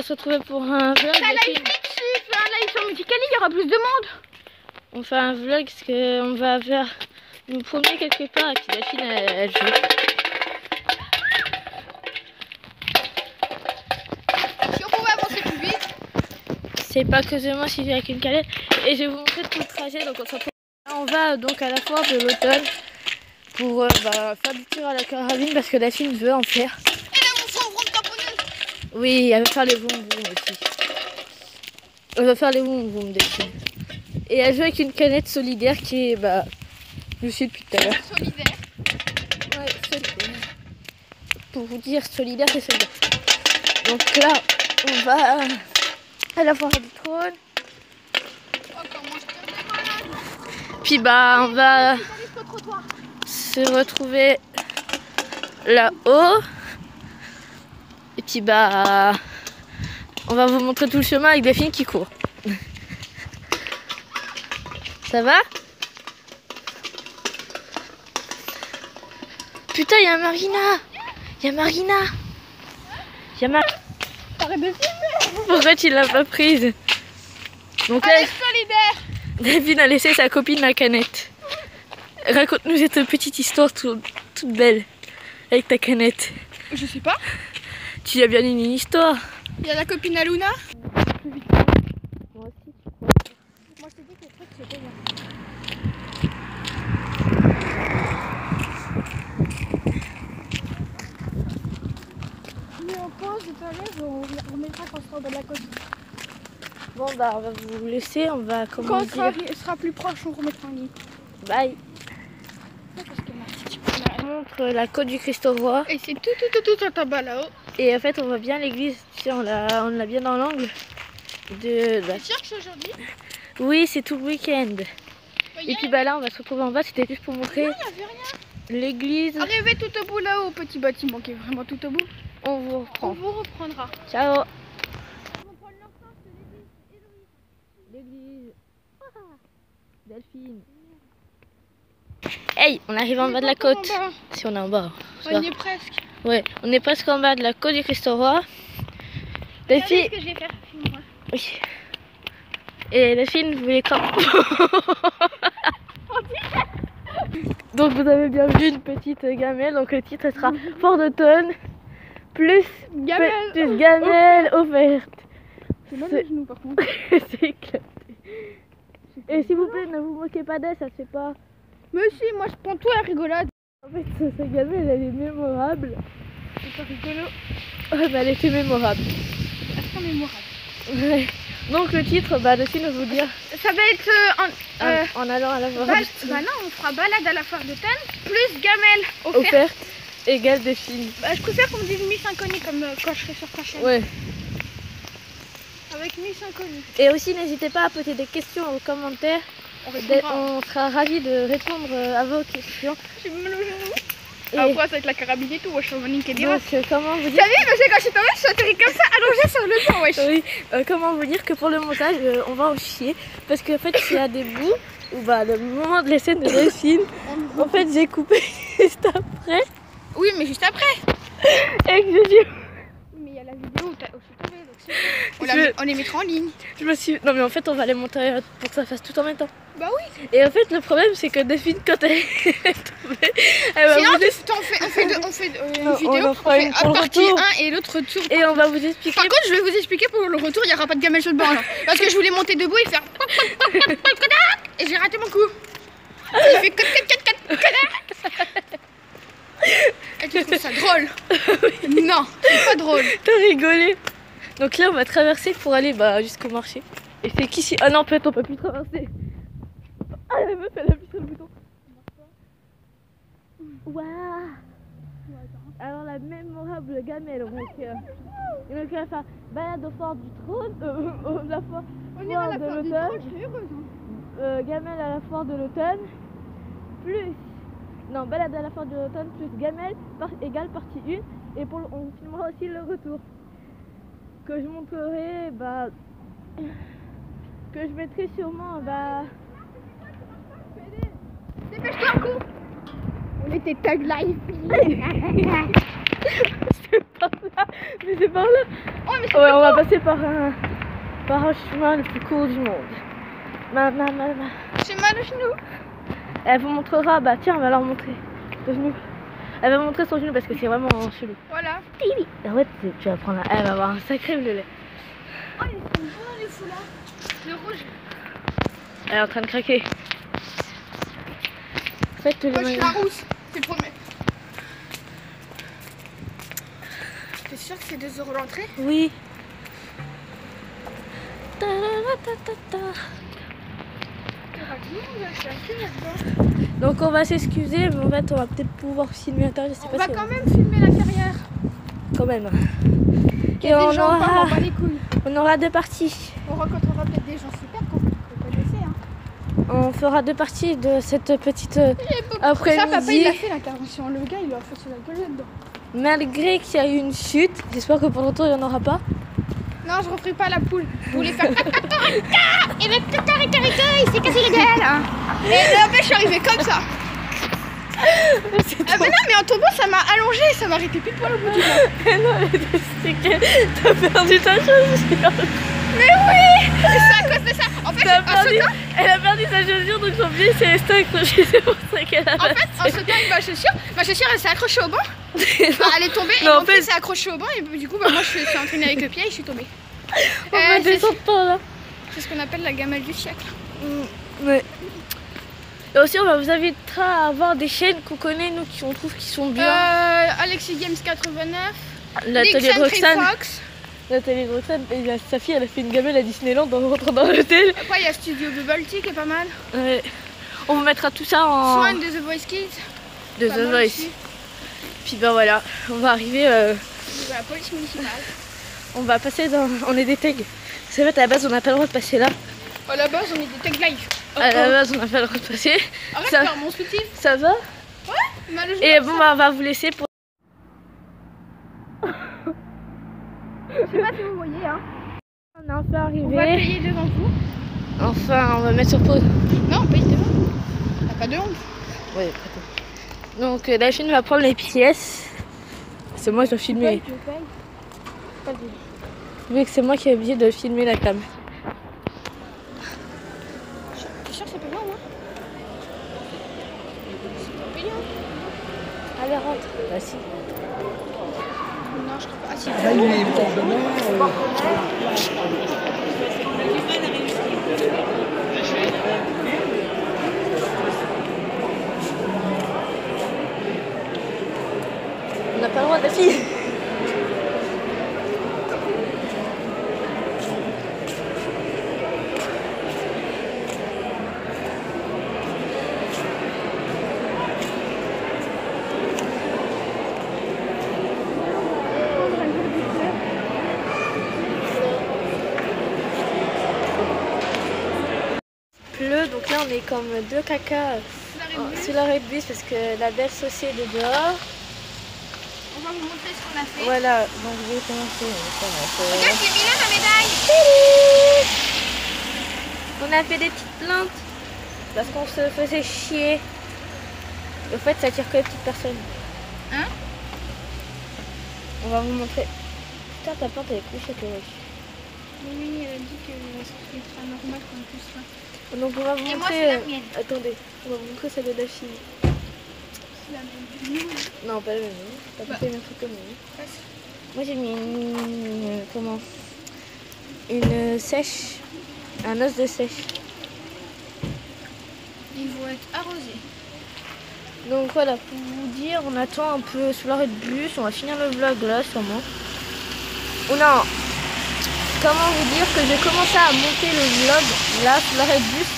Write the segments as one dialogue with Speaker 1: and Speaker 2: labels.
Speaker 1: va se retrouver pour un vlog.
Speaker 2: Là, il fait un live sur Musicali, il y aura plus de monde.
Speaker 1: On fait un vlog parce qu'on va faire nous promener quelque part et puis la fille elle joue.
Speaker 2: Si on pouvait avancer plus vite.
Speaker 1: C'est pas que de moi si j'ai avec une calette. Et je vais vous montrer tout le trajet. Donc on va donc à la foire de l'automne pour faire du tir à la carabine parce que la fille veut en faire.
Speaker 2: Et là, mon sang rentre taponneuse.
Speaker 1: Oui, elle va faire les vroom aussi. Elle va faire les vroom des filles. Et elle joue avec une canette solidaire qui est je suis depuis tout à l'heure.
Speaker 2: Solidaire.
Speaker 1: Ouais, solidaire. Pour vous dire, solidaire, c'est solidaire. Donc là, on va à la foire du trône.
Speaker 2: Oh, comment je te
Speaker 1: Puis on va se retrouver là-haut. Et puis on va vous montrer tout le chemin avec des filles qui courent. Ça va? Putain, il y a Marina! Il y a Marina!
Speaker 2: Arrête de filmer.
Speaker 1: Pourquoi tu l'as pas prise? Donc là,
Speaker 2: Allez, solidaire.
Speaker 1: David a laissé sa copine la canette. Raconte-nous cette petite histoire toute belle avec ta canette.
Speaker 2: Je sais pas.
Speaker 1: Tu as bien une histoire.
Speaker 2: Il y a la copine à Luna.
Speaker 1: Moi aussi.
Speaker 2: Moi, je te dis que le truc, c'est bien. Mais on pause et tout à l'heure, on remettra quand on sera au bas de la côte.
Speaker 1: Bon on va vous laisser, on va
Speaker 2: Quand
Speaker 1: comment
Speaker 2: on
Speaker 1: dire.
Speaker 2: sera plus proche, on remettra en ligne.
Speaker 1: Bye.
Speaker 2: Parce que
Speaker 1: On montre la côte du Christ-Roi.
Speaker 2: et c'est tout en bas là-haut.
Speaker 1: Et en fait on voit bien l'église, tu sais, on l'a bien dans l'angle.
Speaker 2: Tu cherches aujourd'hui?
Speaker 1: Oui, c'est tout le week-end. Et puis là on va se retrouver en bas, c'était juste pour montrer
Speaker 2: Non, il n'y avait rien.
Speaker 1: l'église.
Speaker 2: Arrivez tout au bout là-haut, au petit bâtiment qui est vraiment tout au bout.
Speaker 1: On vous
Speaker 2: On
Speaker 1: reprend.
Speaker 2: vous reprendra.
Speaker 1: Ciao. L'église. Delphine. Hey, on arrive en bas de la côte. Si on est en bas.
Speaker 2: On y est presque.
Speaker 1: Ouais, on est presque en bas de la côte du Christ-Roi.
Speaker 2: Regardez
Speaker 1: Delphine.
Speaker 2: ce que je vais faire. Filme-moi.
Speaker 1: Oui. Et Delphine, vous voulez quand? Donc vous avez bien vu une petite gamelle. Donc le titre sera Fort d'automne plus
Speaker 2: Gamelle.
Speaker 1: plus gamelle offerte.
Speaker 2: C'est mal le genou par contre.
Speaker 1: C'est éclaté. Et s'il vous plaît, ne vous moquez pas d'elle, ça se fait pas.
Speaker 2: Mais si, moi je prends tout à la rigolade.
Speaker 1: En fait, cette gamelle, elle est mémorable.
Speaker 2: C'est pas rigolo.
Speaker 1: Ouais, mais elle était mémorable.
Speaker 2: Elle sera mémorable.
Speaker 1: Ouais. Donc le titre, Delphine va vous dire
Speaker 2: Ça va être
Speaker 1: en allant à la foire
Speaker 2: non, on fera balade à la foire d'automne plus gamelle offerte.
Speaker 1: offerte égale Delphine.
Speaker 2: Je préfère qu'on me dise Miss Inconnue comme quand je serai sur prochaine.
Speaker 1: Ouais.
Speaker 2: Avec Miss Inconnue.
Speaker 1: Et aussi, n'hésitez pas à poser des questions aux commentaires. On sera ravis de répondre à vos questions.
Speaker 2: J'ai mal au genou.
Speaker 1: Et
Speaker 2: Après, ça va être la carabine et tout. Wesh, on va niquer des races.
Speaker 1: donc, comment vous dire
Speaker 2: T'as vu, mais c'est quand je suis tombée, je suis atterrie comme ça, allongée sur le plan, wesh.
Speaker 1: Oui, comment vous dire que pour le montage, on va en chier. Parce qu'en fait, il y a des bouts où le moment de la scène de Delphine, en fait, j'ai coupé juste après.
Speaker 2: Oui, mais juste après.
Speaker 1: Et que je dis...
Speaker 2: Mais il y a la vidéo où je suis tombée, donc c'est bon.
Speaker 1: Je-
Speaker 2: On les mettra en ligne.
Speaker 1: Je me suis... Non mais en fait, on va les monter pour que ça fasse tout en même temps.
Speaker 2: Bah oui.
Speaker 1: Et en fait, le problème, c'est que Delphine, quand elle est tombée, elle va
Speaker 2: Sinon,
Speaker 1: vous
Speaker 2: on fait une
Speaker 1: Non,
Speaker 2: vidéo,
Speaker 1: on en fera une pour le
Speaker 2: partie
Speaker 1: retour.
Speaker 2: 1 et l'autre retour.
Speaker 1: Et on va vous expliquer.
Speaker 2: Par contre, je vais vous expliquer pour le retour, il n'y aura pas de gamelle sur le banc là. Parce que je voulais monter debout et faire. Et j'ai raté mon coup. Il fait 4. Et tu trouves ça drôle? Non, c'est pas drôle.
Speaker 1: T'as rigolé. Donc là, on va traverser pour aller jusqu'au marché. Et c'est qu'ici. Ah non, en fait, on peut plus traverser. Ah, la meuf, elle appuie sur le bouton. Waouh. Alors, la mémorable gamelle. Donc, on va faire balade au fort du trône. La foire
Speaker 2: On ira à la
Speaker 1: de
Speaker 2: foire du
Speaker 1: l'automne.
Speaker 2: trône, je suis heureuse.
Speaker 1: Gamelle à la foire de l'automne. Plus. Non, balade à la foire de l'automne plus gamelle égale partie 1. Et on filmera aussi le retour. Que je montrerai, que je mettrai sûrement,
Speaker 2: Dépêche-toi, cours. On était tag live.
Speaker 1: C'est pas Mais c'est par là.
Speaker 2: Oh, mais c'est
Speaker 1: Ouais,
Speaker 2: plus
Speaker 1: on va
Speaker 2: court.
Speaker 1: passer par un chemin le plus court du monde. Ma.
Speaker 2: J'ai mal au genou.
Speaker 1: Elle vous montrera, bah tiens, on va leur montrer son genou. Elle va montrer son genou parce que c'est vraiment chelou.
Speaker 2: Voilà.
Speaker 1: En fait, tu vas prendre elle va avoir un sacré violet.
Speaker 2: Oh, ils sont bons les foulards. Le rouge.
Speaker 1: Elle est en train de craquer. Faites le
Speaker 2: Moi, je suis la rousse. C'est le premier. T'es sûr que c'est 2 € l'entrée?
Speaker 1: Oui. Donc on va s'excuser, mais en fait on va peut-être pouvoir filmer à l'intérieur, je sais
Speaker 2: On
Speaker 1: pas
Speaker 2: va
Speaker 1: si
Speaker 2: quand même filmer la carrière.
Speaker 1: quand même.
Speaker 2: Il y a des gens pas, on va les couilles.
Speaker 1: on aura 2 parties.
Speaker 2: On rencontrera peut-être des gens super qu'on connaissait. Hein.
Speaker 1: On fera 2 parties de cette petite
Speaker 2: Ça, papa, il
Speaker 1: après-midi.
Speaker 2: a fait l'intervention. Le gars, il lui a fait sur la gueule dedans.
Speaker 1: Malgré qu'il y a eu une chute, j'espère que pour longtemps il n'y en aura pas.
Speaker 2: Non, je referai pas la poule. Vous voulez faire et le il s'est cassé la gueule. Hein. Et là, je suis arrivée comme ça. Ah, mais non, mais en tombant, ça m'a allongé, ça m'a arrêté pile poil au bout du doigt.
Speaker 1: Non, mais c'est que t'as perdu ta chaussure.
Speaker 2: Mais oui, c'est à cause de ça. En fait,
Speaker 1: T'as
Speaker 2: en
Speaker 1: perdu-
Speaker 2: sautant,
Speaker 1: Elle a perdu sa chaussure, donc son pied s'est resté accroché, c'est pour ça qu'elle a
Speaker 2: en sautant avec ma chaussure, elle s'est accrochée au banc. Enfin, elle est tombée et
Speaker 1: Non, en
Speaker 2: mon pied
Speaker 1: fait-
Speaker 2: s'est accroché au banc. Et du coup, bah, moi, je suis entraînée avec le pied et je suis tombée.
Speaker 1: On va
Speaker 2: c'est
Speaker 1: descendre par là.
Speaker 2: c'est ce qu'on appelle la gamelle du siècle.
Speaker 1: Ouais. Et aussi, on va vous inviter à voir des chaînes qu'on connaît, nous, qui on trouve qui sont bien.
Speaker 2: Alexis Games 89,
Speaker 1: L'atelier de
Speaker 2: Dixon
Speaker 1: Roxane.
Speaker 2: Fox.
Speaker 1: L'atelier de Roxane, et sa fille, elle a fait une gamelle à Disneyland en rentrant dans l'hôtel.
Speaker 2: Après, il y a Studio Bubble Tea qui est pas mal.
Speaker 1: Ouais. On vous mettra tout ça en
Speaker 2: Swan de The Voice Kids.
Speaker 1: de
Speaker 2: pas
Speaker 1: The
Speaker 2: mal
Speaker 1: Voice.
Speaker 2: aussi.
Speaker 1: Puis ben voilà, on va arriver,
Speaker 2: De la police municipale.
Speaker 1: on va passer dans, on est des tags. C'est vrai, à la base, on n'a pas le droit de passer là.
Speaker 2: À la base, on est des tag live.
Speaker 1: À la base, on n'a pas le droit de passer.
Speaker 2: Arrête
Speaker 1: Ça-
Speaker 2: de faire mon soutif.
Speaker 1: Ça va?
Speaker 2: Mal au genou,
Speaker 1: Et
Speaker 2: ça.
Speaker 1: bon, bah, on va vous laisser pour.
Speaker 2: Je sais pas si vous voyez, hein.
Speaker 1: On est un peu
Speaker 2: On va
Speaker 1: arrivé.
Speaker 2: payer devant vous.
Speaker 1: Enfin, on va mettre sur pause.
Speaker 2: Non, on paye devant. T'as pas de honte.
Speaker 1: Oui, donc Delphine va prendre les pièces. C'est moi qui dois filmer.
Speaker 2: Je paye. Pas de...
Speaker 1: Vu que c'est moi qui ai obligé de filmer la cam.
Speaker 2: T'es sûr que c'est payant, moi? C'est pas payant.
Speaker 1: Allez, rentre. Bah si.
Speaker 2: Non, je crois pas. Ah, si.
Speaker 3: Là, il est pour demain.
Speaker 1: On n'a pas le droit de filmer. Pleut, donc là on est comme deux caca sur l'arrêt de bus parce que la belle saucier est dehors.
Speaker 2: On va vous montrer ce qu'on a fait.
Speaker 1: Voilà, donc je vais commencer.
Speaker 2: Regarde, j'ai mis là ma médaille.
Speaker 1: On a fait des petites plaintes parce qu'on se faisait chier. En fait, ça attire que les petites personnes.
Speaker 2: Hein?
Speaker 1: On va vous montrer. Putain, ta plante elle est couchée, t'es wesh.
Speaker 2: Oui, elle a dit que ce sera normal qu'on puisse là.
Speaker 1: Donc on va vous
Speaker 2: Et moi,
Speaker 1: montrer.
Speaker 2: c'est la mienne.
Speaker 1: Attendez, on va vous montrer celle de la fille.
Speaker 2: C'est la même.
Speaker 1: Non, pas la même. T'as
Speaker 2: Bah.
Speaker 1: pas fait un truc comme moi. Moi j'ai mis une. Comment? Une sèche. Un os de sèche.
Speaker 2: Ils vont être arrosés.
Speaker 1: Donc voilà, pour vous dire, on attend un peu sur l'arrêt de bus. On va finir le vlog là, sûrement. Oh non! Comment vous dire que j'ai commencé à monter le vlog là sur l'arrêt de bus.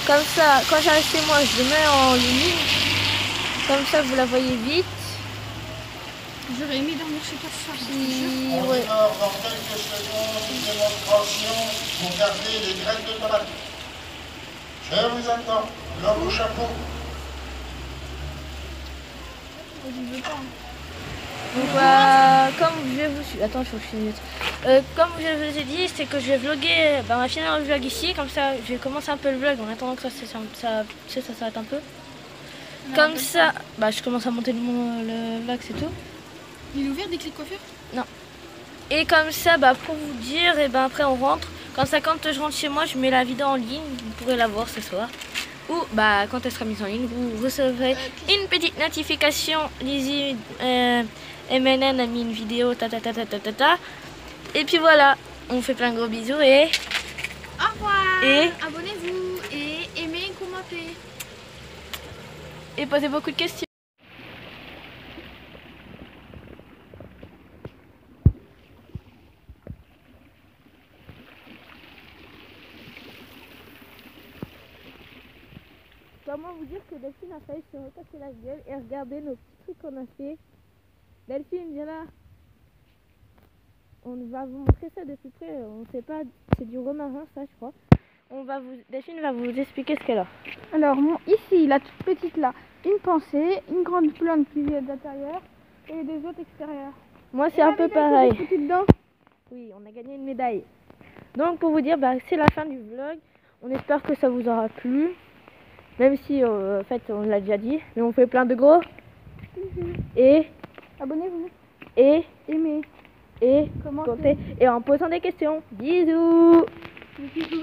Speaker 1: Comme ça, quand j'arrive chez moi, je le mets en ligne. Comme ça, vous la voyez vite.
Speaker 2: J'aurais aimé dormir chez toi ce soir.
Speaker 1: Puis,
Speaker 4: On
Speaker 1: ouais.
Speaker 4: démarre dans quelques secondes une démonstration pour garder les graines de tomates. Je vous attends, l'homme au chapeau.
Speaker 2: Je veux pas.
Speaker 1: Donc comme je vous... Attends, il faut que je finisse. Comme je vous ai dit, c'est que je vais vlogger, on va finir le vlog ici, comme ça je vais commencer un peu le vlog en attendant que ça s'arrête un peu. Comme ça, je commence à monter le vlog, c'est tout.
Speaker 2: Il est ouvert des clés de coiffure?
Speaker 1: Non. Et comme ça, bah, pour vous dire, et ben après on rentre. Quand je rentre chez moi, je mets la vidéo en ligne. Vous pourrez la voir ce soir. Ou bah quand elle sera mise en ligne, vous recevrez une petite notification. Lizzie MNN a mis une vidéo, Et puis voilà, on vous fait plein de gros bisous et
Speaker 2: Au revoir.
Speaker 1: Et
Speaker 2: abonnez-vous et aimez, commentez.
Speaker 1: Et posez beaucoup de questions. Comment vous dire que Delphine a failli se recasser la gueule et regarder nos petits trucs qu'on a fait. Delphine, viens là. On va vous montrer ça de plus près. On sait pas, c'est du romarin ça je crois. Delphine va vous expliquer ce qu'elle a.
Speaker 2: Alors ici, la toute petite là, une pensée, une grande plante qui vient d'intérieur et des autres extérieurs.
Speaker 1: Moi c'est un peu pareil.
Speaker 2: Dedans.
Speaker 1: Oui, on a gagné une médaille. Donc pour vous dire, bah, c'est la fin du vlog. On espère que ça vous aura plu. Même si en fait on l'a déjà dit. Mais on fait plein de gros. Et
Speaker 2: Abonnez-vous.
Speaker 1: Et
Speaker 2: Aimez.
Speaker 1: Et
Speaker 2: Commentez.
Speaker 1: commentez. Et en posant des questions. Bisous.
Speaker 2: Bisous.